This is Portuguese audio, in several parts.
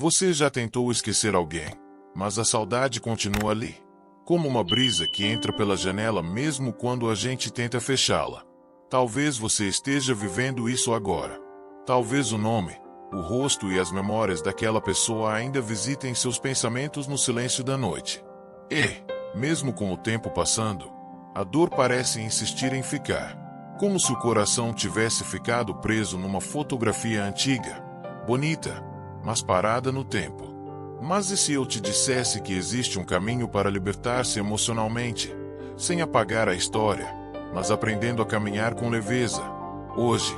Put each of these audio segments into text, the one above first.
Você já tentou esquecer alguém, mas a saudade continua ali, como uma brisa que entra pela janela mesmo quando a gente tenta fechá-la. Talvez você esteja vivendo isso agora. Talvez o nome, o rosto e as memórias daquela pessoa ainda visitem seus pensamentos no silêncio da noite. E, mesmo com o tempo passando, a dor parece insistir em ficar, como se o coração tivesse ficado preso numa fotografia antiga, bonita, mas parada no tempo. Mas e se eu te dissesse que existe um caminho para libertar-se emocionalmente, sem apagar a história, mas aprendendo a caminhar com leveza? Hoje,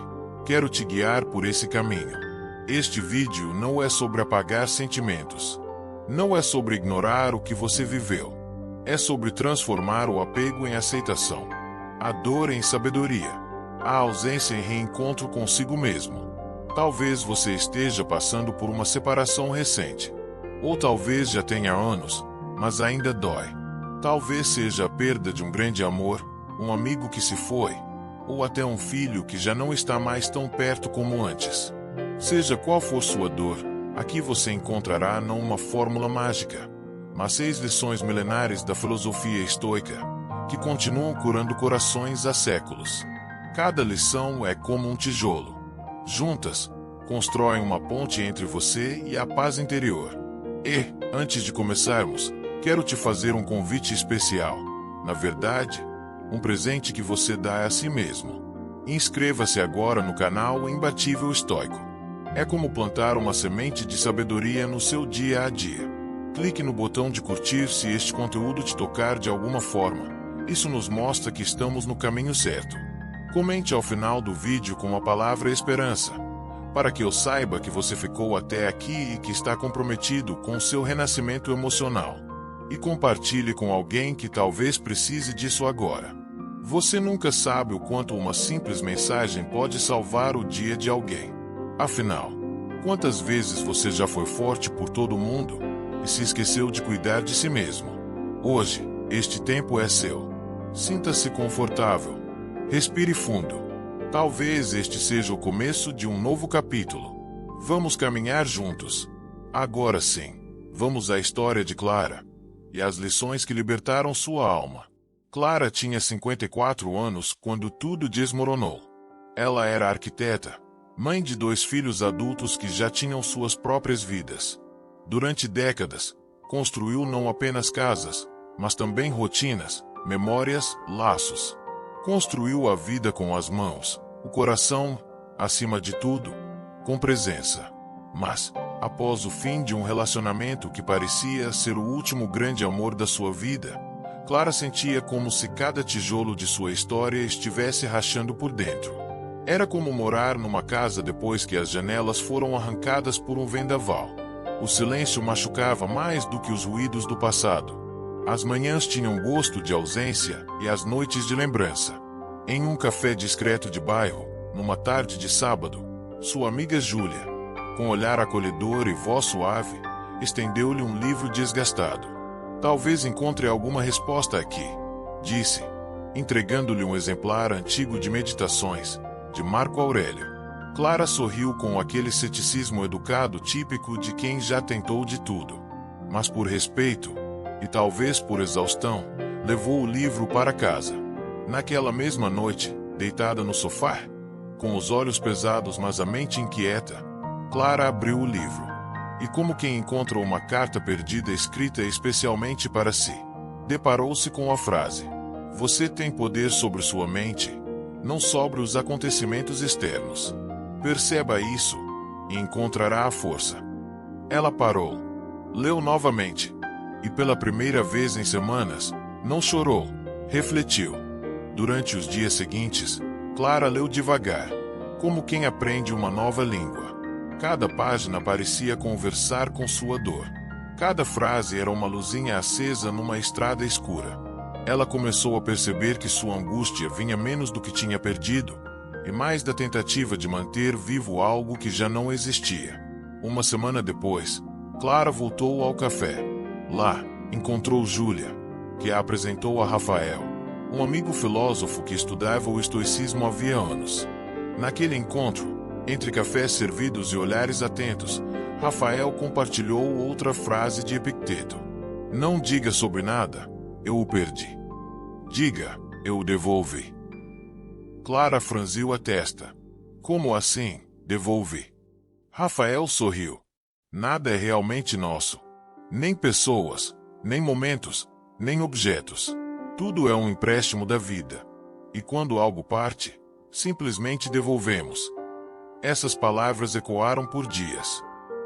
quero te guiar por esse caminho. Este vídeo não é sobre apagar sentimentos. Não é sobre ignorar o que você viveu. É sobre transformar o apego em aceitação, a dor em sabedoria, a ausência em reencontro consigo mesmo. Talvez você esteja passando por uma separação recente. Ou talvez já tenha anos, mas ainda dói. Talvez seja a perda de um grande amor, um amigo que se foi, ou até um filho que já não está mais tão perto como antes. Seja qual for sua dor, aqui você encontrará não uma fórmula mágica, mas 6 lições milenares da filosofia estoica, que continuam curando corações há séculos. Cada lição é como um tijolo. Juntas, constroem uma ponte entre você e a paz interior. E, antes de começarmos, quero te fazer um convite especial. Na verdade, um presente que você dá a si mesmo. Inscreva-se agora no canal Imbatível Estoico. É como plantar uma semente de sabedoria no seu dia a dia. Clique no botão de curtir se este conteúdo te tocar de alguma forma. Isso nos mostra que estamos no caminho certo. Comente ao final do vídeo com a palavra esperança, para que eu saiba que você ficou até aqui e que está comprometido com o seu renascimento emocional. E compartilhe com alguém que talvez precise disso agora. Você nunca sabe o quanto uma simples mensagem pode salvar o dia de alguém. Afinal, quantas vezes você já foi forte por todo mundo e se esqueceu de cuidar de si mesmo? Hoje, este tempo é seu. Sinta-se confortável. Respire fundo. Talvez este seja o começo de um novo capítulo. Vamos caminhar juntos. Agora sim, vamos à história de Clara e às lições que libertaram sua alma. Clara tinha 54 anos quando tudo desmoronou. Ela era arquiteta, mãe de 2 filhos adultos que já tinham suas próprias vidas. Durante décadas, construiu não apenas casas, mas também rotinas, memórias, laços. Construiu a vida com as mãos, o coração, acima de tudo, com presença. Mas, após o fim de um relacionamento que parecia ser o último grande amor da sua vida, Clara sentia como se cada tijolo de sua história estivesse rachando por dentro. Era como morar numa casa depois que as janelas foram arrancadas por um vendaval. O silêncio machucava mais do que os ruídos do passado. As manhãs tinham gosto de ausência e as noites de lembrança. Em um café discreto de bairro, numa tarde de sábado, sua amiga Júlia, com olhar acolhedor e voz suave, estendeu-lhe um livro desgastado. Talvez encontre alguma resposta aqui, disse, entregando-lhe um exemplar antigo de Meditações, de Marco Aurélio. Clara sorriu com aquele ceticismo educado típico de quem já tentou de tudo. Mas por respeito, e talvez por exaustão, levou o livro para casa. Naquela mesma noite, deitada no sofá, com os olhos pesados mas a mente inquieta, Clara abriu o livro. E como quem encontra uma carta perdida escrita especialmente para si, deparou-se com a frase: "Você tem poder sobre sua mente, não sobre os acontecimentos externos. Perceba isso, e encontrará a força." Ela parou, leu novamente, e pela primeira vez em semanas, não chorou, refletiu. Durante os dias seguintes, Clara leu devagar, como quem aprende uma nova língua. Cada página parecia conversar com sua dor. Cada frase era uma luzinha acesa numa estrada escura. Ela começou a perceber que sua angústia vinha menos do que tinha perdido, e mais da tentativa de manter vivo algo que já não existia. Uma semana depois, Clara voltou ao café. Lá, encontrou Júlia, que a apresentou a Rafael, um amigo filósofo que estudava o estoicismo havia anos. Naquele encontro, Entre cafés servidos e olhares atentos, Rafael compartilhou outra frase de Epicteto. Não diga sobre nada, eu o perdi. Diga, eu o devolvi. Clara franziu a testa. Como assim, devolvi? Rafael sorriu. Nada é realmente nosso. Nem pessoas, nem momentos, nem objetos. Tudo é um empréstimo da vida. E quando algo parte, simplesmente devolvemos. Essas palavras ecoaram por dias.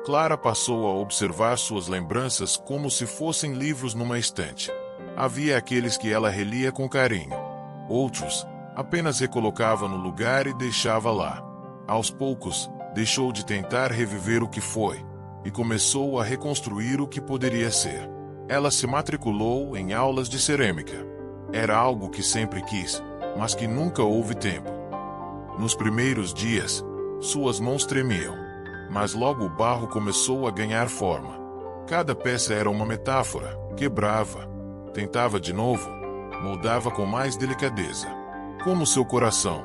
Clara passou a observar suas lembranças como se fossem livros numa estante. Havia aqueles que ela relia com carinho. Outros, apenas recolocava no lugar e deixava lá. Aos poucos, deixou de tentar reviver o que foi e começou a reconstruir o que poderia ser. Ela se matriculou em aulas de cerâmica. Era algo que sempre quis, mas que nunca houve tempo. Nos primeiros dias, suas mãos tremiam, mas logo o barro começou a ganhar forma. Cada peça era uma metáfora, quebrava, tentava de novo, moldava com mais delicadeza. Como seu coração.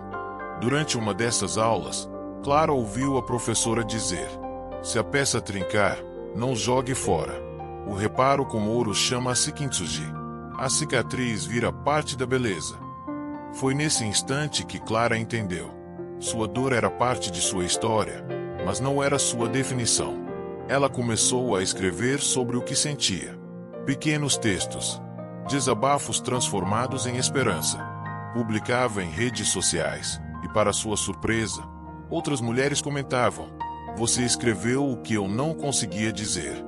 Durante uma dessas aulas, Clara ouviu a professora dizer: se a peça trincar, não jogue fora. O reparo com ouro chama-se kintsugi. A cicatriz vira parte da beleza. Foi nesse instante que Clara entendeu. Sua dor era parte de sua história, mas não era sua definição. Ela começou a escrever sobre o que sentia. Pequenos textos, desabafos transformados em esperança. Publicava em redes sociais, e para sua surpresa, outras mulheres comentavam: você escreveu o que eu não conseguia dizer.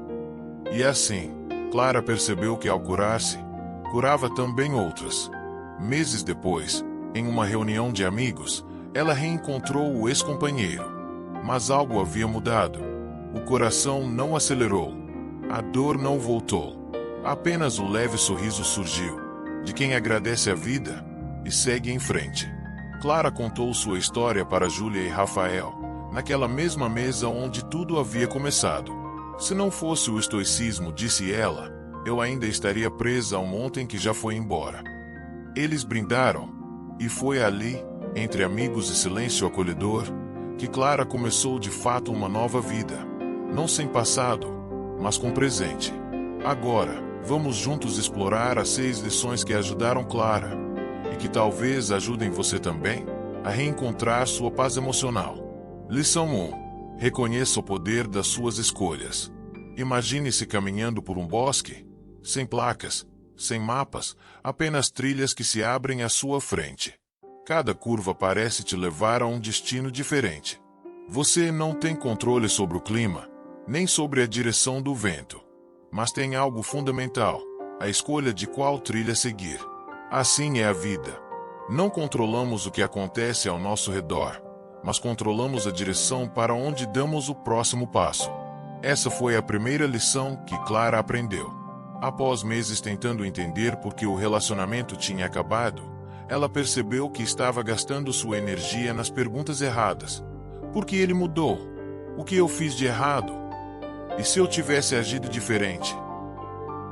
E assim, Clara percebeu que ao curar-se, curava também outras. Meses depois, em uma reunião de amigos, ela reencontrou o ex-companheiro. Mas algo havia mudado. O coração não acelerou. A dor não voltou. Apenas um leve sorriso surgiu, de quem agradece a vida e segue em frente. Clara contou sua história para Júlia e Rafael, naquela mesma mesa onde tudo havia começado. Se não fosse o estoicismo, disse ela, eu ainda estaria presa a um ontem que já foi embora. Eles brindaram, e foi ali, entre amigos e silêncio acolhedor, que Clara começou de fato uma nova vida. Não sem passado, mas com presente. Agora, vamos juntos explorar as 6 lições que ajudaram Clara, e que talvez ajudem você também, a reencontrar sua paz emocional. Lição 1. Reconheça o poder das suas escolhas. Imagine-se caminhando por um bosque, sem placas, sem mapas, apenas trilhas que se abrem à sua frente. Cada curva parece te levar a um destino diferente. Você não tem controle sobre o clima, nem sobre a direção do vento. Mas tem algo fundamental, a escolha de qual trilha seguir. Assim é a vida. Não controlamos o que acontece ao nosso redor, mas controlamos a direção para onde damos o próximo passo. Essa foi a primeira lição que Clara aprendeu. Após meses tentando entender por que o relacionamento tinha acabado, ela percebeu que estava gastando sua energia nas perguntas erradas. Por que ele mudou? O que eu fiz de errado? E se eu tivesse agido diferente?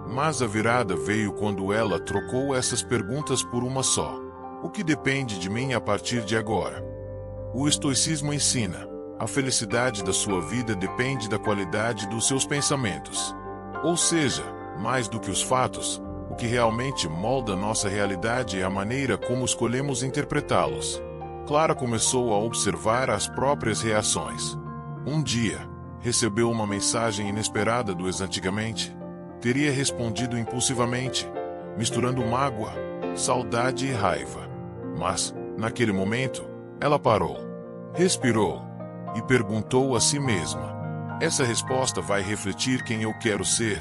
Mas a virada veio quando ela trocou essas perguntas por uma só. O que depende de mim a partir de agora? O estoicismo ensina: a felicidade da sua vida depende da qualidade dos seus pensamentos. Ou seja, mais do que os fatos, o que realmente molda nossa realidade é a maneira como escolhemos interpretá-los. Clara começou a observar as próprias reações. Um dia, recebeu uma mensagem inesperada do ex-antigamente. Teria respondido impulsivamente, misturando mágoa, saudade e raiva. Mas, naquele momento, ela parou, respirou e perguntou a si mesma: essa resposta vai refletir quem eu quero ser,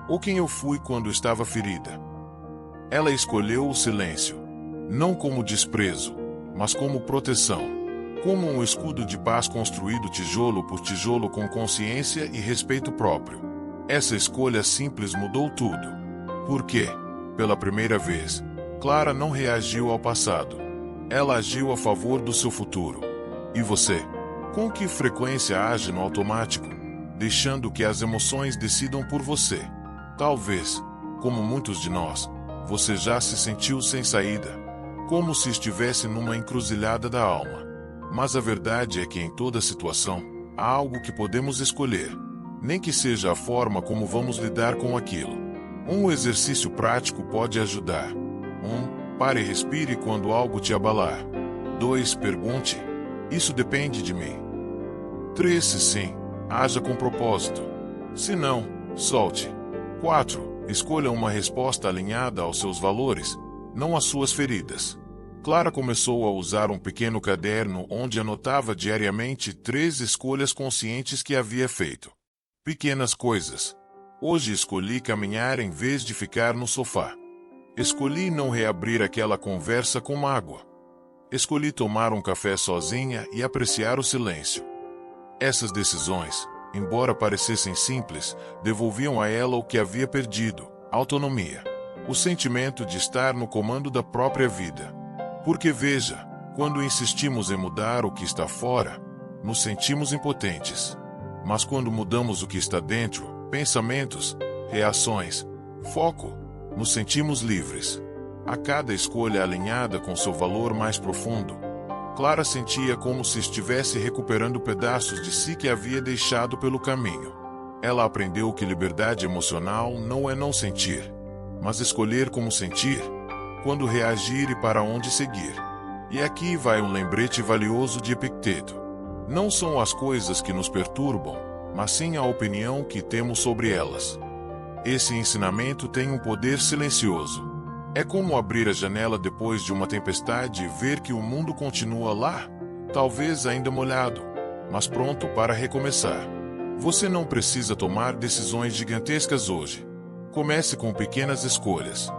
ou quem eu fui quando estava ferida? Ela escolheu o silêncio, não como desprezo, mas como proteção, como um escudo de paz construído tijolo por tijolo com consciência e respeito próprio. Essa escolha simples mudou tudo. Porque, pela primeira vez, Clara não reagiu ao passado. Ela agiu a favor do seu futuro. E você? Com que frequência age no automático, deixando que as emoções decidam por você? Talvez, como muitos de nós, você já se sentiu sem saída, como se estivesse numa encruzilhada da alma. Mas a verdade é que em toda situação, há algo que podemos escolher, nem que seja a forma como vamos lidar com aquilo. Um exercício prático pode ajudar. 1. Pare e respire quando algo te abalar. 2. Pergunte: isso depende de mim? 3. Se sim, haja com propósito. Se não, solte. 4. Escolha uma resposta alinhada aos seus valores, não às suas feridas. Clara começou a usar um pequeno caderno onde anotava diariamente 3 escolhas conscientes que havia feito. Pequenas coisas. Hoje escolhi caminhar em vez de ficar no sofá. Escolhi não reabrir aquela conversa com mágoa. Escolhi tomar um café sozinha e apreciar o silêncio. Essas decisões, embora parecessem simples, devolviam a ela o que havia perdido: autonomia. O sentimento de estar no comando da própria vida. Porque veja, quando insistimos em mudar o que está fora, nos sentimos impotentes. Mas quando mudamos o que está dentro, pensamentos, reações, foco, nos sentimos livres. A cada escolha alinhada com seu valor mais profundo, Clara sentia como se estivesse recuperando pedaços de si que havia deixado pelo caminho. Ela aprendeu que liberdade emocional não é não sentir, mas escolher como sentir, quando reagir e para onde seguir. E aqui vai um lembrete valioso de Epicteto. Não são as coisas que nos perturbam, mas sim a opinião que temos sobre elas. Esse ensinamento tem um poder silencioso. É como abrir a janela depois de uma tempestade e ver que o mundo continua lá, talvez ainda molhado, mas pronto para recomeçar. Você não precisa tomar decisões gigantescas hoje. Comece com pequenas escolhas.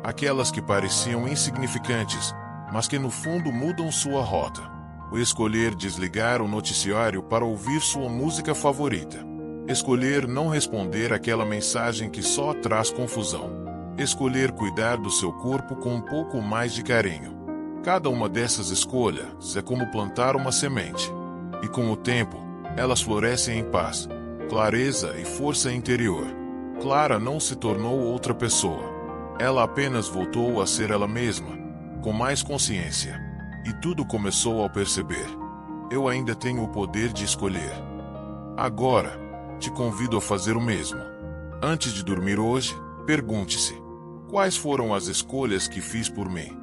Aquelas que pareciam insignificantes, mas que no fundo mudam sua rota. O escolher desligar o noticiário para ouvir sua música favorita. Escolher não responder aquela mensagem que só traz confusão. Escolher cuidar do seu corpo com um pouco mais de carinho. Cada uma dessas escolhas é como plantar uma semente. E com o tempo, elas florescem em paz, clareza e força interior. Clara não se tornou outra pessoa. Ela apenas voltou a ser ela mesma, com mais consciência. E tudo começou ao perceber: eu ainda tenho o poder de escolher. Agora, te convido a fazer o mesmo. Antes de dormir hoje, pergunte-se: quais foram as escolhas que fiz por mim?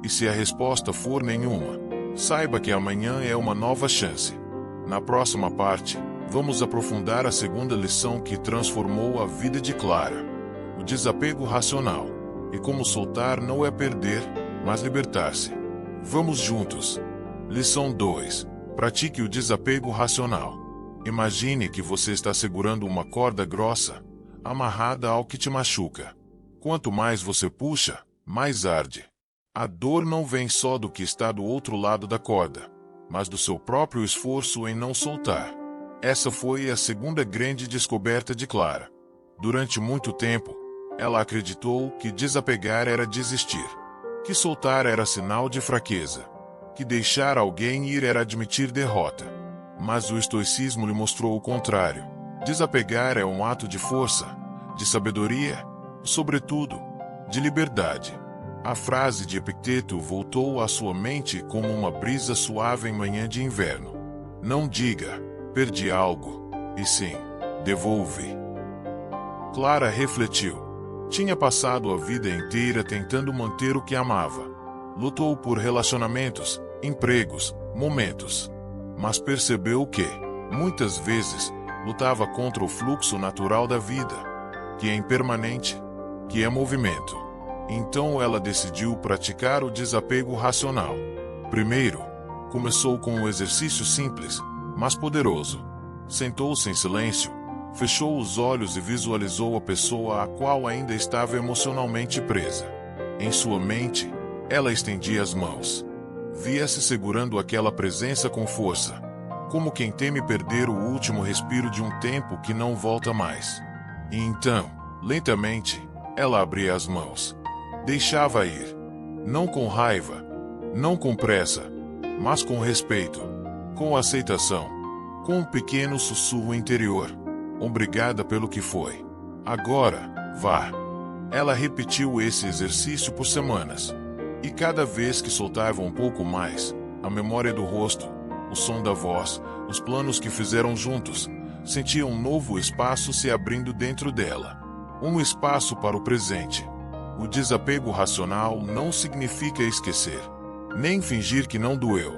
E se a resposta for nenhuma, saiba que amanhã é uma nova chance. Na próxima parte, vamos aprofundar a segunda lição que transformou a vida de Clara: o desapego racional. E como soltar não é perder, mas libertar-se. Vamos juntos. Lição 2. Pratique o desapego racional. Imagine que você está segurando uma corda grossa, amarrada ao que te machuca. Quanto mais você puxa, mais arde. A dor não vem só do que está do outro lado da corda, mas do seu próprio esforço em não soltar. Essa foi a segunda grande descoberta de Clara. Durante muito tempo, ela acreditou que desapegar era desistir, que soltar era sinal de fraqueza, que deixar alguém ir era admitir derrota. Mas o estoicismo lhe mostrou o contrário. Desapegar é um ato de força, de sabedoria, sobretudo, de liberdade. A frase de Epicteto voltou à sua mente como uma brisa suave em manhã de inverno. Não diga: perdi algo, e sim: devolve. Clara refletiu. Tinha passado a vida inteira tentando manter o que amava. Lutou por relacionamentos, empregos, momentos. Mas percebeu que, muitas vezes, lutava contra o fluxo natural da vida, que é impermanente, que é movimento. Então ela decidiu praticar o desapego racional. Primeiro, começou com um exercício simples, mas poderoso. Sentou-se em silêncio, fechou os olhos e visualizou a pessoa a qual ainda estava emocionalmente presa. Em sua mente, ela estendia as mãos. Via-se segurando aquela presença com força, como quem teme perder o último respiro de um tempo que não volta mais. E então, lentamente, ela abria as mãos. Deixava ir. Não com raiva, não com pressa, mas com respeito, com aceitação, com um pequeno sussurro interior. Obrigada pelo que foi. Agora, vá. Ela repetiu esse exercício por semanas. E cada vez que soltava um pouco mais, A memória do rosto, o som da voz, os planos que fizeram juntos, sentia um novo espaço se abrindo dentro dela. Um espaço para o presente. O desapego racional não significa esquecer, nem fingir que não doeu.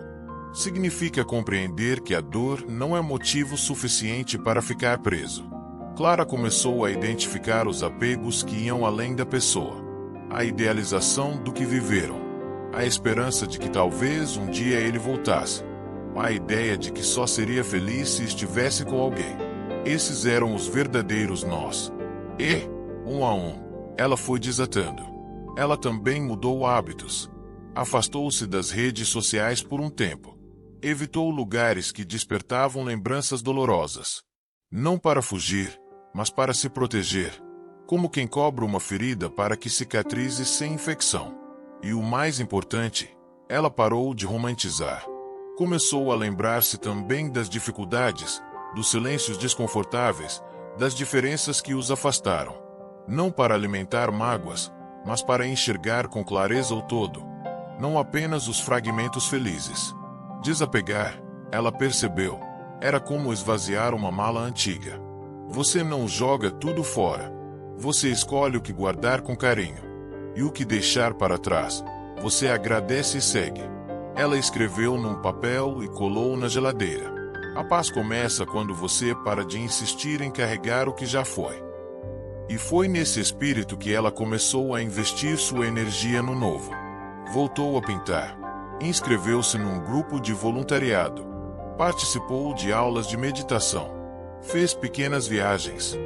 Significa compreender que a dor não é motivo suficiente para ficar preso. Clara começou a identificar os apegos que iam além da pessoa. A idealização do que viveram. A esperança de que talvez um dia ele voltasse. A ideia de que só seria feliz se estivesse com alguém. Esses eram os verdadeiros nós. E, um a um, ela foi desatando. Ela também mudou hábitos. Afastou-se das redes sociais por um tempo. Evitou lugares que despertavam lembranças dolorosas. Não para fugir, mas para se proteger. Como quem cobre uma ferida para que cicatrize sem infecção. E o mais importante, ela parou de romantizar. Começou a lembrar-se também das dificuldades, dos silêncios desconfortáveis, das diferenças que os afastaram. Não para alimentar mágoas, mas para enxergar com clareza o todo. Não apenas os fragmentos felizes. Desapegar, ela percebeu, era como esvaziar uma mala antiga. Você não joga tudo fora. Você escolhe o que guardar com carinho. E o que deixar para trás, você agradece e segue. Ela escreveu num papel e colou na geladeira. A paz começa quando você para de insistir em carregar o que já foi. E foi nesse espírito que ela começou a investir sua energia no novo. Voltou a pintar. Inscreveu-se num grupo de voluntariado. Participou de aulas de meditação. Fez pequenas viagens.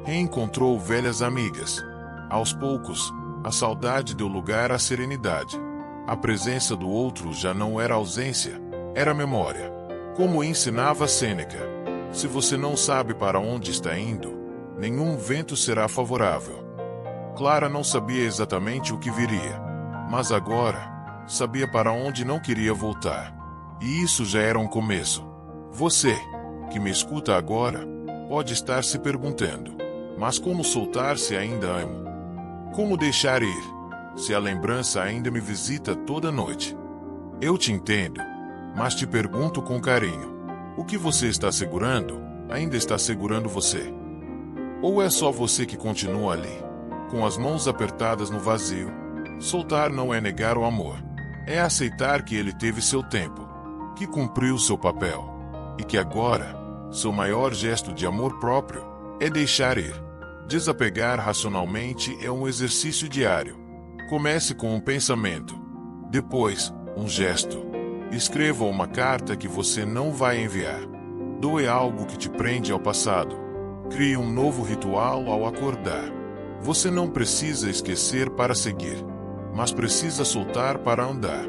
Reencontrou velhas amigas. Aos poucos, a saudade deu lugar à serenidade. A presença do outro já não era ausência, era memória. Como ensinava Sêneca, se você não sabe para onde está indo, nenhum vento será favorável. Clara não sabia exatamente o que viria, mas agora, sabia para onde não queria voltar. E isso já era um começo. Você, que me escuta agora, pode estar se perguntando, mas como soltar se ainda amo? Como deixar ir, se a lembrança ainda me visita toda noite? Eu te entendo, mas te pergunto com carinho, o que você está segurando, ainda está segurando você? Ou é só você que continua ali, com as mãos apertadas no vazio? Soltar não é negar o amor, é aceitar que ele teve seu tempo, que cumpriu seu papel, e que agora, seu maior gesto de amor próprio, é deixar ir. Desapegar racionalmente é um exercício diário. Comece com um pensamento. Depois, um gesto. Escreva uma carta que você não vai enviar. Doe algo que te prende ao passado. Crie um novo ritual ao acordar. Você não precisa esquecer para seguir, mas precisa soltar para andar.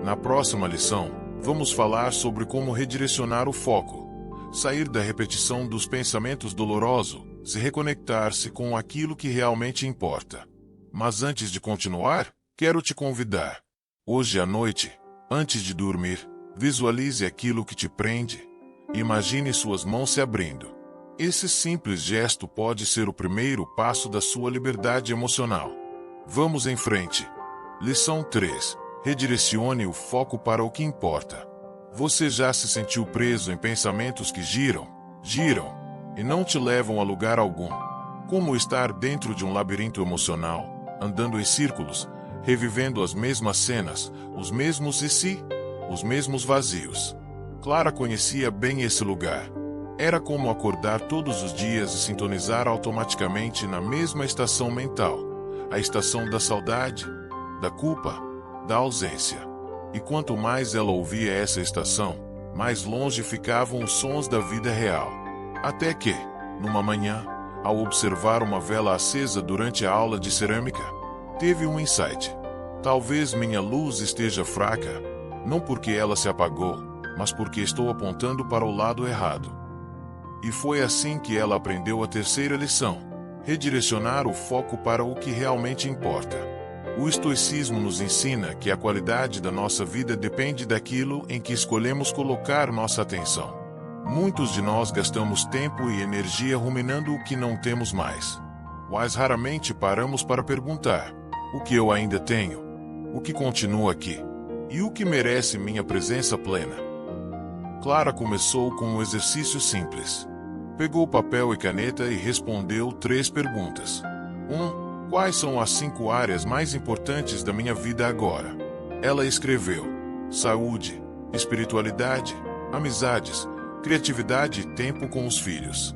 Na próxima lição, vamos falar sobre como redirecionar o foco. Sair da repetição dos pensamentos dolorosos, se reconectar-se com aquilo que realmente importa. Mas antes de continuar, quero te convidar. Hoje à noite, antes de dormir, visualize aquilo que te prende. Imagine suas mãos se abrindo. Esse simples gesto pode ser o primeiro passo da sua liberdade emocional. Vamos em frente. Lição 3. Redirecione o foco para o que importa. Você já se sentiu preso em pensamentos que giram, e não te levam a lugar algum? Como estar dentro de um labirinto emocional, andando em círculos, revivendo as mesmas cenas, os mesmos e se, os mesmos vazios. Clara conhecia bem esse lugar. Era como acordar todos os dias e sintonizar automaticamente na mesma estação mental, a estação da saudade, da culpa, da ausência. E quanto mais ela ouvia essa estação, mais longe ficavam os sons da vida real. Até que, numa manhã, ao observar uma vela acesa durante a aula de cerâmica, teve um insight. Talvez minha luz esteja fraca, não porque ela se apagou, mas porque estou apontando para o lado errado. E foi assim que ela aprendeu a terceira lição: redirecionar o foco para o que realmente importa. O estoicismo nos ensina que a qualidade da nossa vida depende daquilo em que escolhemos colocar nossa atenção. Muitos de nós gastamos tempo e energia ruminando o que não temos mais. Mas raramente paramos para perguntar: o que eu ainda tenho? O que continua aqui? E o que merece minha presença plena? Clara começou com um exercício simples. Pegou papel e caneta e respondeu 3 perguntas. 1. Quais são as 5 áreas mais importantes da minha vida agora? Ela escreveu: saúde, espiritualidade, amizades, criatividade e tempo com os filhos.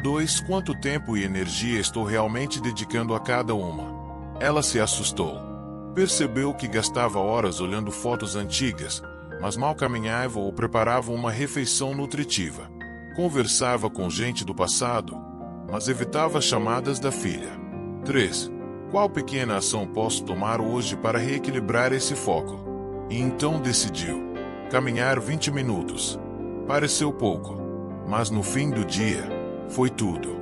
2. Quanto tempo e energia estou realmente dedicando a cada uma? Ela se assustou. Percebeu que gastava horas olhando fotos antigas, mas mal caminhava ou preparava uma refeição nutritiva. Conversava com gente do passado, mas evitava chamadas da filha. 3. Qual pequena ação posso tomar hoje para reequilibrar esse foco? E então decidiu. Caminhar 20 minutos. Pareceu pouco, mas no fim do dia, foi tudo.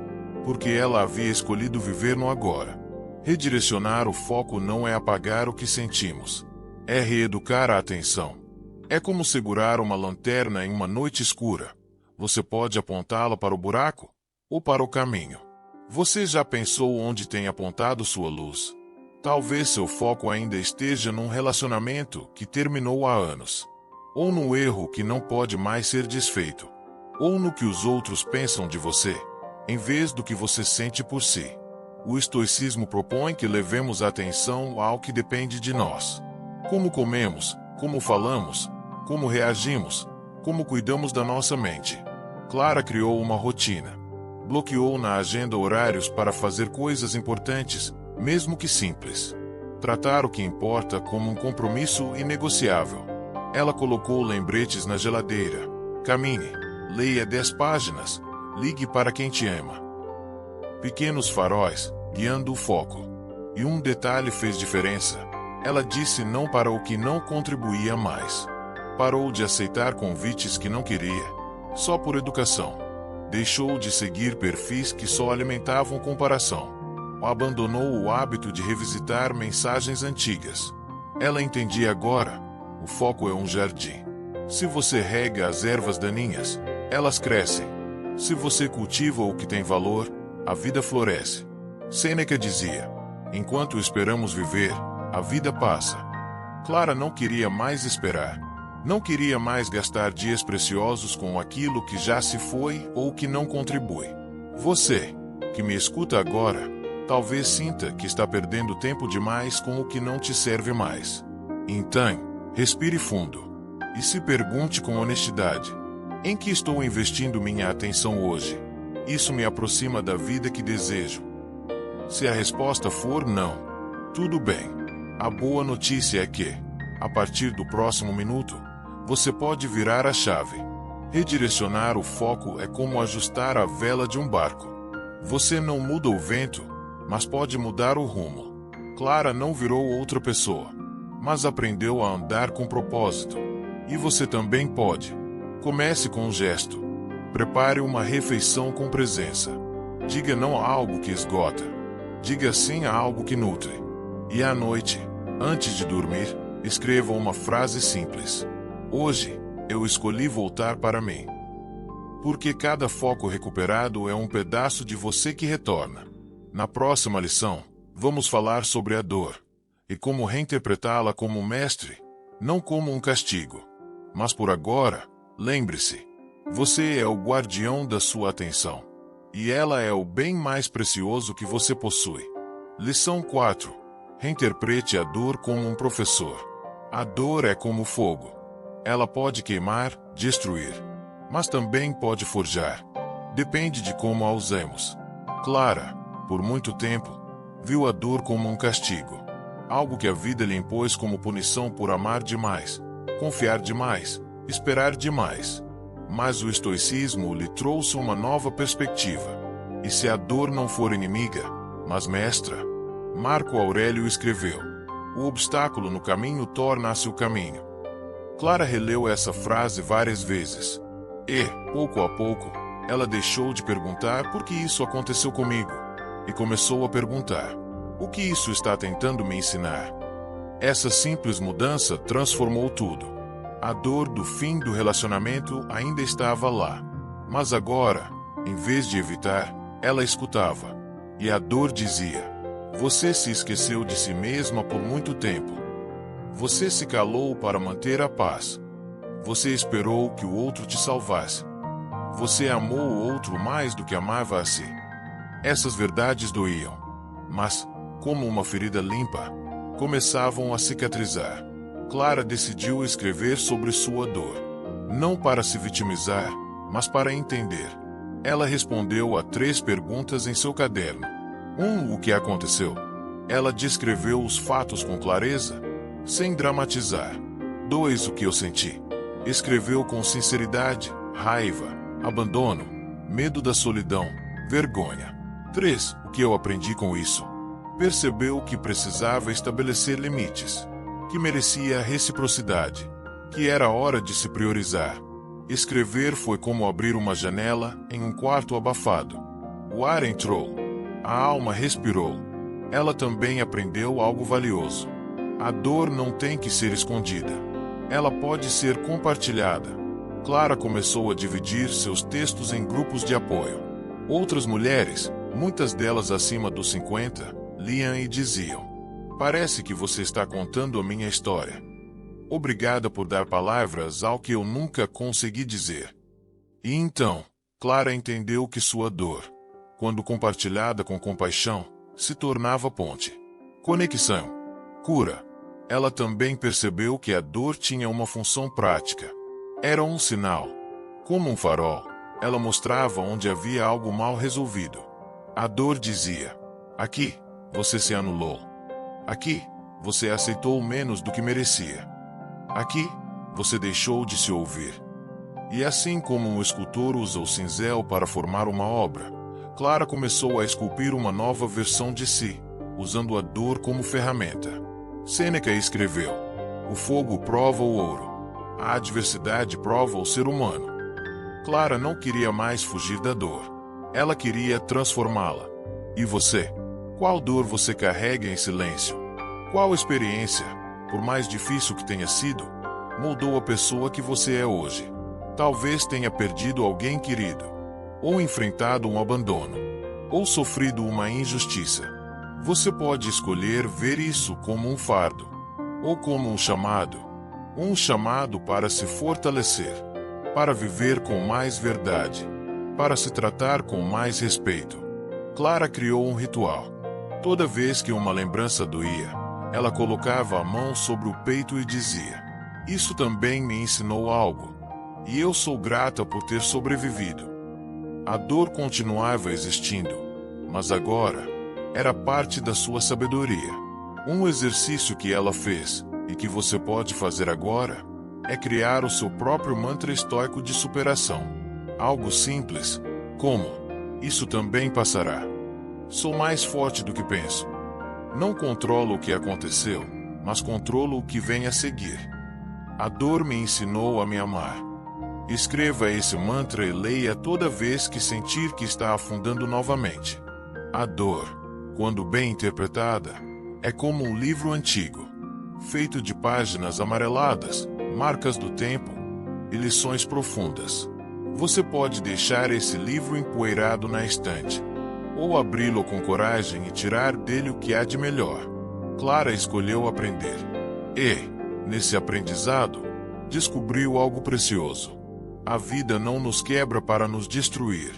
Porque ela havia escolhido viver no agora. Redirecionar o foco não é apagar o que sentimos. É reeducar a atenção. É como segurar uma lanterna em uma noite escura. Você pode apontá-la para o buraco ou para o caminho. Você já pensou onde tem apontado sua luz? Talvez seu foco ainda esteja num relacionamento que terminou há anos, ou no erro que não pode mais ser desfeito, ou no que os outros pensam de você, em vez do que você sente por si. O estoicismo propõe que levemos a atenção ao que depende de nós. Como comemos, como falamos, como reagimos, como cuidamos da nossa mente. Clara criou uma rotina. Bloqueou na agenda horários para fazer coisas importantes, mesmo que simples. Tratar o que importa como um compromisso inegociável. Ela colocou lembretes na geladeira. Caminhe, leia 10 páginas, ligue para quem te ama. Pequenos faróis, guiando o foco. E um detalhe fez diferença. Ela disse não para o que não contribuía mais. Parou de aceitar convites que não queria, só por educação. Deixou de seguir perfis que só alimentavam comparação. Abandonou o hábito de revisitar mensagens antigas. Ela entendia agora: o foco é um jardim. Se você rega as ervas daninhas, elas crescem. Se você cultiva o que tem valor, a vida floresce. Sêneca dizia: enquanto esperamos viver, a vida passa. Clara não queria mais esperar. Não queria mais gastar dias preciosos com aquilo que já se foi ou que não contribui. Você, que me escuta agora, talvez sinta que está perdendo tempo demais com o que não te serve mais. Então, respire fundo e se pergunte com honestidade: em que estou investindo minha atenção hoje? Isso me aproxima da vida que desejo? Se a resposta for não, tudo bem. A boa notícia é que, a partir do próximo minuto, você pode virar a chave. Redirecionar o foco é como ajustar a vela de um barco. Você não muda o vento, mas pode mudar o rumo. Clara não virou outra pessoa, mas aprendeu a andar com propósito. E você também pode. Comece com um gesto. Prepare uma refeição com presença. Diga não a algo que esgota. Diga sim a algo que nutre. E à noite, antes de dormir, escreva uma frase simples. Hoje, eu escolhi voltar para mim. Porque cada foco recuperado é um pedaço de você que retorna. Na próxima lição, vamos falar sobre a dor e como reinterpretá-la como um mestre, não como um castigo. Mas por agora, lembre-se, você é o guardião da sua atenção. E ela é o bem mais precioso que você possui. Lição 4. Reinterprete a dor como um professor. A dor é como fogo. Ela pode queimar, destruir, mas também pode forjar. Depende de como a usemos. Clara, por muito tempo, viu a dor como um castigo. Algo que a vida lhe impôs como punição por amar demais, confiar demais, esperar demais. Mas o estoicismo lhe trouxe uma nova perspectiva. E se a dor não for inimiga, mas mestra? Marco Aurélio escreveu: o obstáculo no caminho torna-se o caminho. Clara releu essa frase várias vezes. E, pouco a pouco, ela deixou de perguntar por que isso aconteceu comigo, e começou a perguntar: o que isso está tentando me ensinar? Essa simples mudança transformou tudo. A dor do fim do relacionamento ainda estava lá. Mas agora, em vez de evitar, ela escutava. E a dor dizia: você se esqueceu de si mesma por muito tempo. Você se calou para manter a paz. Você esperou que o outro te salvasse. Você amou o outro mais do que amava a si. Essas verdades doíam, mas, como uma ferida limpa, começavam a cicatrizar. Clara decidiu escrever sobre sua dor. Não para se vitimizar, mas para entender. Ela respondeu a 3 perguntas em seu caderno. 1. O que aconteceu? Ela descreveu os fatos com clareza, sem dramatizar. 2. O que eu senti? Escreveu com sinceridade, raiva, abandono, medo da solidão, vergonha. 3. O que eu aprendi com isso? Percebeu que precisava estabelecer limites, que merecia reciprocidade, que era hora de se priorizar. Escrever foi como abrir uma janela em um quarto abafado. O ar entrou. A alma respirou. Ela também aprendeu algo valioso. A dor não tem que ser escondida. Ela pode ser compartilhada. Clara começou a dividir seus textos em grupos de apoio. Outras mulheres, muitas delas acima dos 50, liam e diziam: "Parece que você está contando a minha história. Obrigada por dar palavras ao que eu nunca consegui dizer." E então, Clara entendeu que sua dor, quando compartilhada com compaixão, se tornava ponte. Conexão. Cura. Ela também percebeu que a dor tinha uma função prática. Era um sinal. Como um farol, ela mostrava onde havia algo mal resolvido. A dor dizia: "Aqui, você se anulou. Aqui, você aceitou menos do que merecia. Aqui, você deixou de se ouvir." E assim como um escultor usa o cinzel para formar uma obra, Clara começou a esculpir uma nova versão de si, usando a dor como ferramenta. Sêneca escreveu: "O fogo prova o ouro. A adversidade prova o ser humano." Clara não queria mais fugir da dor. Ela queria transformá-la. E você? Qual dor você carrega em silêncio? Qual experiência, por mais difícil que tenha sido, moldou a pessoa que você é hoje? Talvez tenha perdido alguém querido, ou enfrentado um abandono, ou sofrido uma injustiça. Você pode escolher ver isso como um fardo, ou como um chamado para se fortalecer, para viver com mais verdade, para se tratar com mais respeito. Clara criou um ritual. Toda vez que uma lembrança doía, ela colocava a mão sobre o peito e dizia: "Isso também me ensinou algo, e eu sou grata por ter sobrevivido." A dor continuava existindo, mas agora era parte da sua sabedoria. Um exercício que ela fez, e que você pode fazer agora, é criar o seu próprio mantra estoico de superação. Algo simples, como: "Isso também passará. Sou mais forte do que penso." Não controlo o que aconteceu, mas controlo o que vem a seguir. A dor me ensinou a me amar. Escreva esse mantra e leia toda vez que sentir que está afundando novamente. A dor, quando bem interpretada, é como um livro antigo, feito de páginas amareladas, marcas do tempo e lições profundas. Você pode deixar esse livro empoeirado na estante, ou abri-lo com coragem e tirar dele o que há de melhor. Clara escolheu aprender. E, nesse aprendizado, descobriu algo precioso. A vida não nos quebra para nos destruir.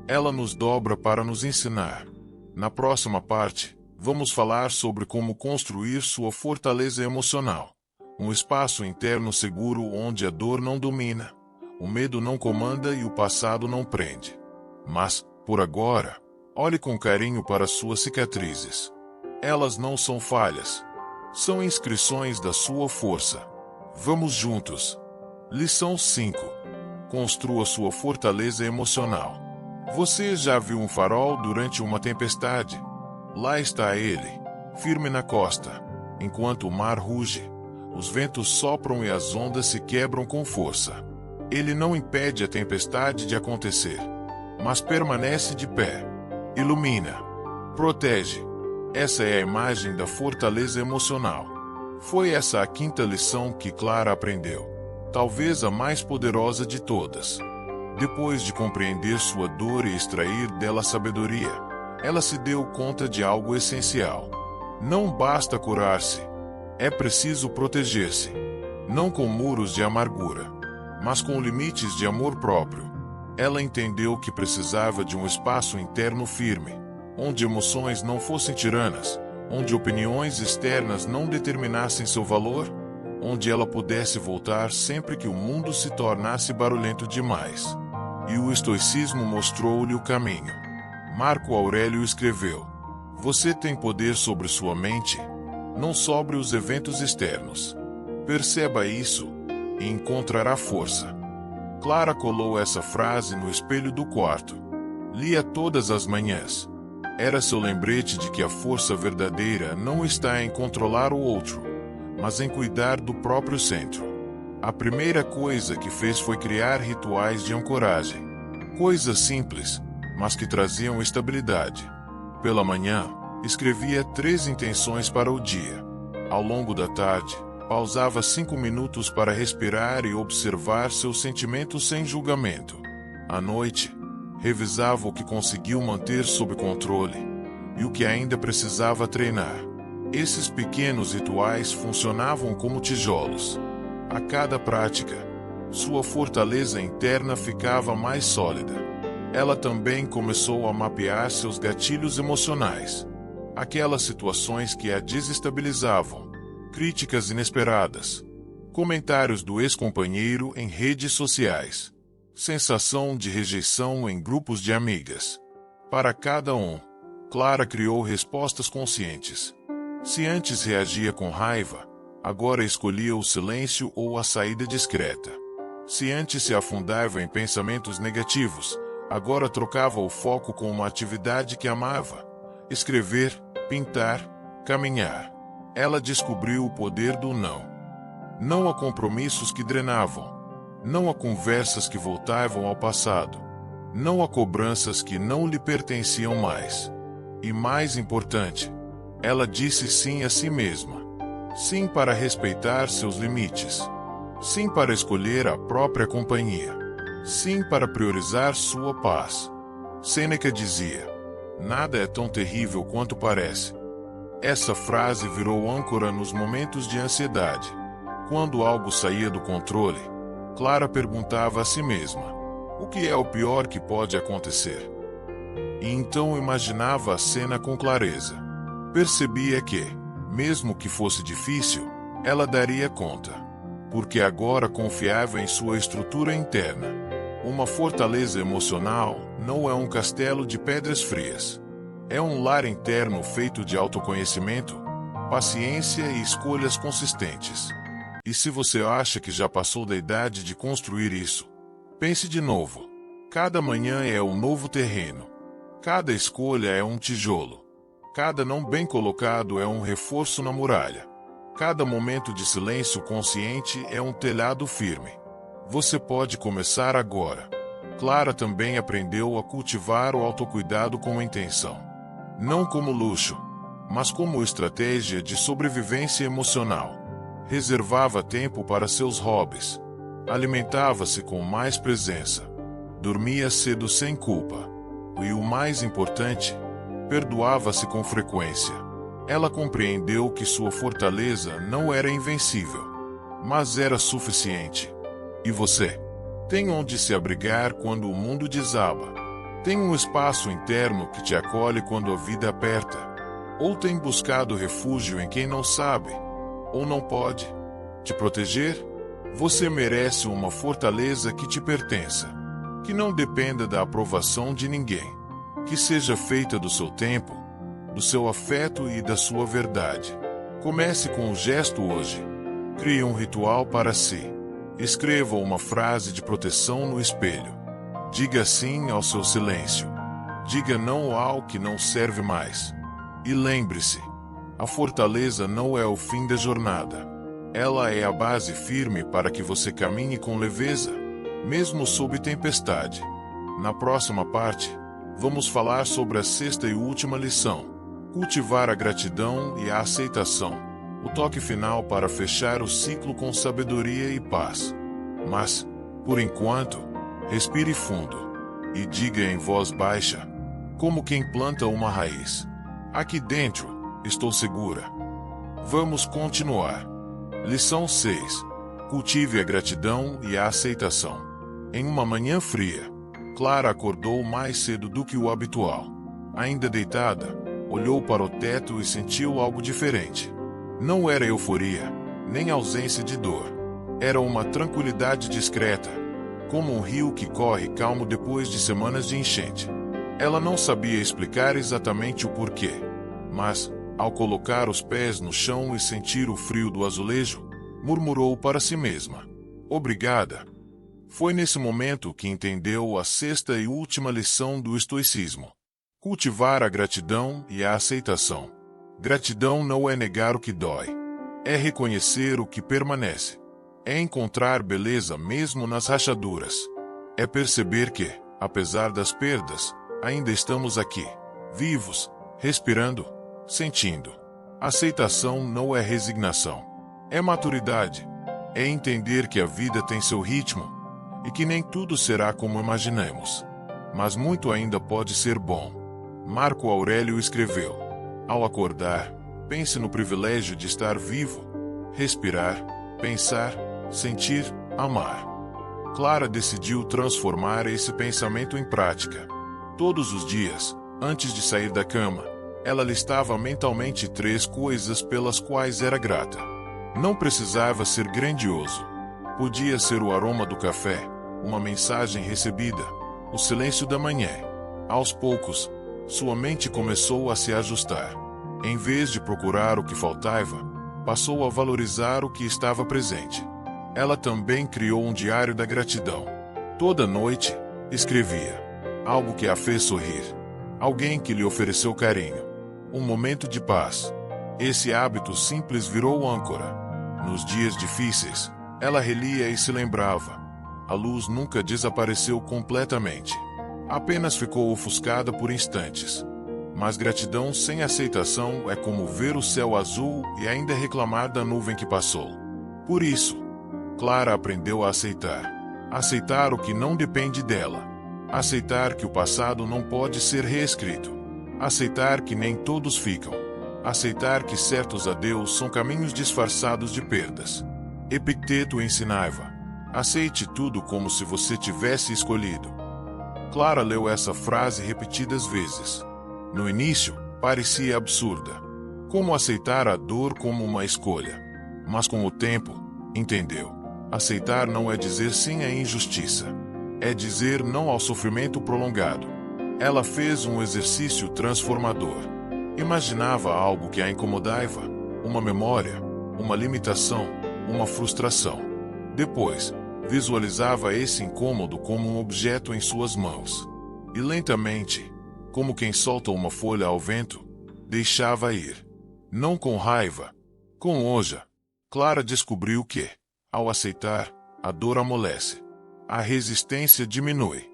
Ela nos dobra para nos ensinar. Na próxima parte, vamos falar sobre como construir sua fortaleza emocional. Um espaço interno seguro onde a dor não domina, o medo não comanda e o passado não prende. Mas, por agora, olhe com carinho para suas cicatrizes. Elas não são falhas. São inscrições da sua força. Vamos juntos. Lição 5. Construa sua fortaleza emocional. Você já viu um farol durante uma tempestade? Lá está ele, firme na costa. Enquanto o mar ruge, os ventos sopram e as ondas se quebram com força. Ele não impede a tempestade de acontecer, mas permanece de pé. Ilumina. Protege. Essa é a imagem da fortaleza emocional. Foi essa a 5ª lição que Clara aprendeu, talvez a mais poderosa de todas. Depois de compreender sua dor e extrair dela sabedoria, ela se deu conta de algo essencial. Não basta curar-se, É preciso proteger-se. Não com muros de amargura, mas com limites de amor próprio. Ela entendeu que precisava de um espaço interno firme, onde emoções não fossem tiranas, onde opiniões externas não determinassem seu valor, onde ela pudesse voltar sempre que o mundo se tornasse barulhento demais. E o estoicismo mostrou-lhe o caminho. Marco Aurélio escreveu: "Você tem poder sobre sua mente, não sobre os eventos externos. Perceba isso, e encontrará força." Clara colou essa frase no espelho do quarto. Lia todas as manhãs. Era seu lembrete de que a força verdadeira não está em controlar o outro, mas em cuidar do próprio centro. A primeira coisa que fez foi criar rituais de ancoragem. Coisas simples, mas que traziam estabilidade. Pela manhã, escrevia 3 intenções para o dia. Ao longo da tarde, pausava 5 minutos para respirar e observar seus sentimentos sem julgamento. À noite, revisava o que conseguiu manter sob controle e o que ainda precisava treinar. Esses pequenos rituais funcionavam como tijolos. A cada prática, sua fortaleza interna ficava mais sólida. Ela também começou a mapear seus gatilhos emocionais. Aquelas situações que a desestabilizavam, críticas inesperadas, comentários do ex-companheiro em redes sociais, sensação de rejeição em grupos de amigas. Para cada um, Clara criou respostas conscientes. Se antes reagia com raiva, agora escolhia o silêncio ou a saída discreta. Se antes se afundava em pensamentos negativos, agora trocava o foco com uma atividade que amava: escrever, pintar, caminhar. Ela descobriu o poder do não. Não a compromissos que drenavam. Não a conversas que voltavam ao passado. Não a cobranças que não lhe pertenciam mais. E mais importante, ela disse sim a si mesma. Sim para respeitar seus limites. Sim para escolher a própria companhia. Sim para priorizar sua paz. Sêneca dizia: "Nada é tão terrível quanto parece." Essa frase virou âncora nos momentos de ansiedade. Quando algo saía do controle, Clara perguntava a si mesma: o que é o pior que pode acontecer? E então imaginava a cena com clareza. Percebia que, mesmo que fosse difícil, ela daria conta. Porque agora confiava em sua estrutura interna. Uma fortaleza emocional não é um castelo de pedras frias. É um lar interno feito de autoconhecimento, paciência e escolhas consistentes. E se você acha que já passou da idade de construir isso, pense de novo. Cada manhã é um novo terreno. Cada escolha é um tijolo. Cada não bem colocado é um reforço na muralha. Cada momento de silêncio consciente é um telhado firme. Você pode começar agora. Clara também aprendeu a cultivar o autocuidado com intenção. Não como luxo, mas como estratégia de sobrevivência emocional. Reservava tempo para seus hobbies. Alimentava-se com mais presença. Dormia cedo sem culpa. E o mais importante, perdoava-se com frequência. Ela compreendeu que sua fortaleza não era invencível, mas era suficiente. E você? Tem onde se abrigar quando o mundo desaba? Tem um espaço interno que te acolhe quando a vida aperta? Ou tem buscado refúgio em quem não sabe, ou não pode, te proteger? Você merece uma fortaleza que te pertença, que não dependa da aprovação de ninguém, que seja feita do seu tempo, do seu afeto e da sua verdade. Comece com um gesto hoje. Crie um ritual para si. Escreva uma frase de proteção no espelho. Diga sim ao seu silêncio. Diga não ao que não serve mais. E lembre-se, a fortaleza não é o fim da jornada. Ela é a base firme para que você caminhe com leveza, mesmo sob tempestade. Na próxima parte, vamos falar sobre a sexta e última lição: cultivar a gratidão e a aceitação. O toque final para fechar o ciclo com sabedoria e paz. Mas, por enquanto, respire fundo e diga em voz baixa, como quem planta uma raiz: aqui dentro, estou segura. Vamos continuar. Lição 6. Cultive a gratidão e a aceitação. Em uma manhã fria, Clara acordou mais cedo do que o habitual. Ainda deitada, olhou para o teto e sentiu algo diferente. Não era euforia, nem ausência de dor. Era uma tranquilidade discreta, como um rio que corre calmo depois de semanas de enchente. Ela não sabia explicar exatamente o porquê, mas, ao colocar os pés no chão e sentir o frio do azulejo, murmurou para si mesma: "Obrigada." Foi nesse momento que entendeu a sexta e última lição do estoicismo: cultivar a gratidão e a aceitação. Gratidão não é negar o que dói. É reconhecer o que permanece. É encontrar beleza mesmo nas rachaduras. É perceber que, apesar das perdas, ainda estamos aqui, vivos, respirando, sentindo. Aceitação não é resignação. É maturidade. É entender que a vida tem seu ritmo e que nem tudo será como imaginamos. Mas muito ainda pode ser bom. Marco Aurélio escreveu: "Ao acordar, pense no privilégio de estar vivo, respirar, pensar, sentir, amar." Clara decidiu transformar esse pensamento em prática. Todos os dias, antes de sair da cama, ela listava mentalmente 3 coisas pelas quais era grata. Não precisava ser grandioso. Podia ser o aroma do café, uma mensagem recebida, o silêncio da manhã. Aos poucos, sua mente começou a se ajustar. Em vez de procurar o que faltava, passou a valorizar o que estava presente. Ela também criou um diário da gratidão. Toda noite, escrevia algo que a fez sorrir, alguém que lhe ofereceu carinho, um momento de paz. Esse hábito simples virou âncora. Nos dias difíceis, ela relia e se lembrava: a luz nunca desapareceu completamente. Apenas ficou ofuscada por instantes. Mas gratidão sem aceitação é como ver o céu azul e ainda reclamar da nuvem que passou. Por isso, Clara aprendeu a aceitar. Aceitar o que não depende dela. Aceitar que o passado não pode ser reescrito. Aceitar que nem todos ficam. Aceitar que certos adeus são caminhos disfarçados de perdas. Epicteto ensinava: aceite tudo como se você tivesse escolhido. Clara leu essa frase repetidas vezes. No início, parecia absurda. Como aceitar a dor como uma escolha? Mas com o tempo, entendeu. Aceitar não é dizer sim à injustiça. É dizer não ao sofrimento prolongado. Ela fez um exercício transformador. Imaginava algo que a incomodava, uma memória, uma limitação, uma frustração. Depois, visualizava esse incômodo como um objeto em suas mãos. E lentamente, como quem solta uma folha ao vento, deixava ir. Não com raiva, com oja. Clara descobriu que, ao aceitar, a dor amolece. A resistência diminui.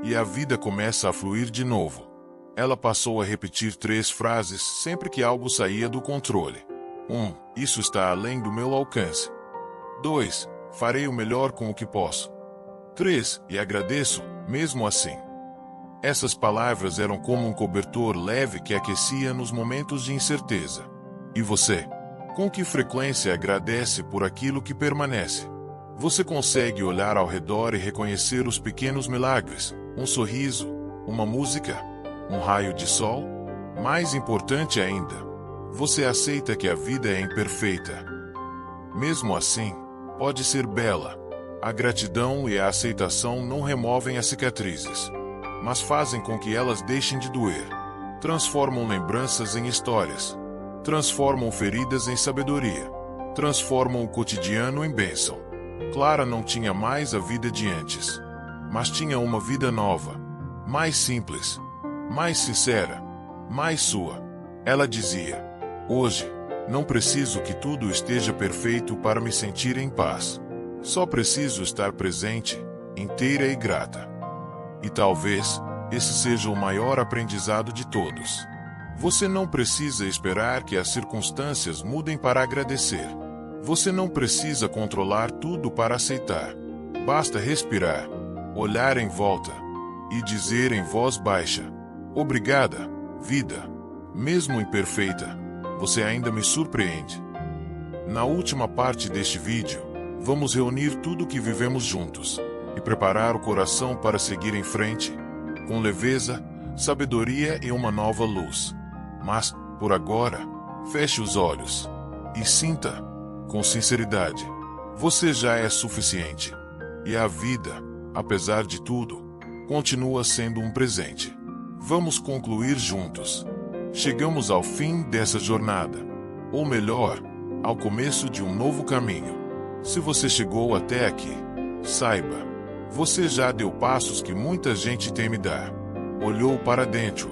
E a vida começa a fluir de novo. Ela passou a repetir 3 frases sempre que algo saía do controle. 1. Isso está além do meu alcance. 2. Farei o melhor com o que posso. 3. E agradeço, mesmo assim. Essas palavras eram como um cobertor leve que aquecia nos momentos de incerteza. E você? Com que frequência agradece por aquilo que permanece? Você consegue olhar ao redor e reconhecer os pequenos milagres, um sorriso, uma música, um raio de sol? Mais importante ainda, você aceita que a vida é imperfeita. Mesmo assim, pode ser bela. A gratidão e a aceitação não removem as cicatrizes, mas fazem com que elas deixem de doer. Transformam lembranças em histórias. Transformam feridas em sabedoria. Transformam o cotidiano em bênção. Clara não tinha mais a vida de antes, mas tinha uma vida nova, mais simples, mais sincera, mais sua. Ela dizia: hoje, não preciso que tudo esteja perfeito para me sentir em paz. Só preciso estar presente, inteira e grata. E talvez, esse seja o maior aprendizado de todos. Você não precisa esperar que as circunstâncias mudem para agradecer. Você não precisa controlar tudo para aceitar. Basta respirar, olhar em volta e dizer em voz baixa: obrigada, vida. Mesmo imperfeita, você ainda me surpreende. Na última parte deste vídeo, vamos reunir tudo o que vivemos juntos e preparar o coração para seguir em frente, com leveza, sabedoria e uma nova luz. Mas, por agora, feche os olhos e sinta, com sinceridade, você já é suficiente. E a vida, apesar de tudo, continua sendo um presente. Vamos concluir juntos. Chegamos ao fim dessa jornada, ou melhor, ao começo de um novo caminho. Se você chegou até aqui, saiba, você já deu passos que muita gente teme dar. Olhou para dentro,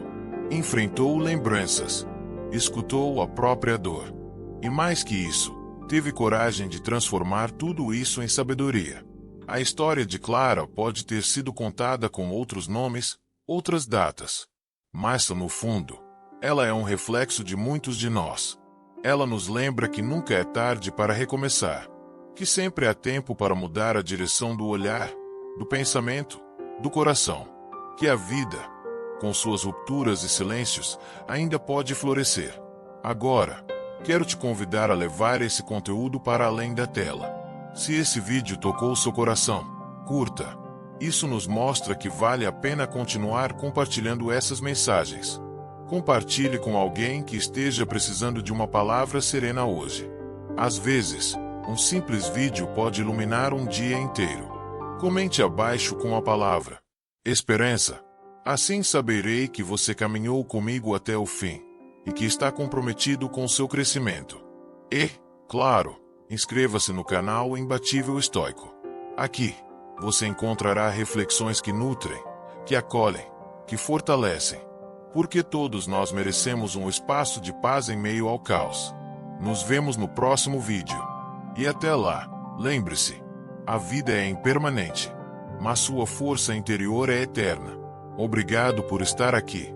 enfrentou lembranças, escutou a própria dor. E mais que isso, teve coragem de transformar tudo isso em sabedoria. A história de Clara pode ter sido contada com outros nomes, outras datas. Mas, no fundo, ela é um reflexo de muitos de nós. Ela nos lembra que nunca é tarde para recomeçar, que sempre há tempo para mudar a direção do olhar, do pensamento, do coração, que a vida, com suas rupturas e silêncios, ainda pode florescer. Agora, quero te convidar a levar esse conteúdo para além da tela. Se esse vídeo tocou seu coração, curta. Isso nos mostra que vale a pena continuar compartilhando essas mensagens. Compartilhe com alguém que esteja precisando de uma palavra serena hoje. Às vezes, um simples vídeo pode iluminar um dia inteiro. Comente abaixo com a palavra esperança. Assim saberei que você caminhou comigo até o fim e que está comprometido com seu crescimento. E, claro, inscreva-se no canal Imbatível Estoico. Aqui, você encontrará reflexões que nutrem, que acolhem, que fortalecem. Porque todos nós merecemos um espaço de paz em meio ao caos. Nos vemos no próximo vídeo. E até lá, lembre-se, a vida é impermanente, mas sua força interior é eterna. Obrigado por estar aqui.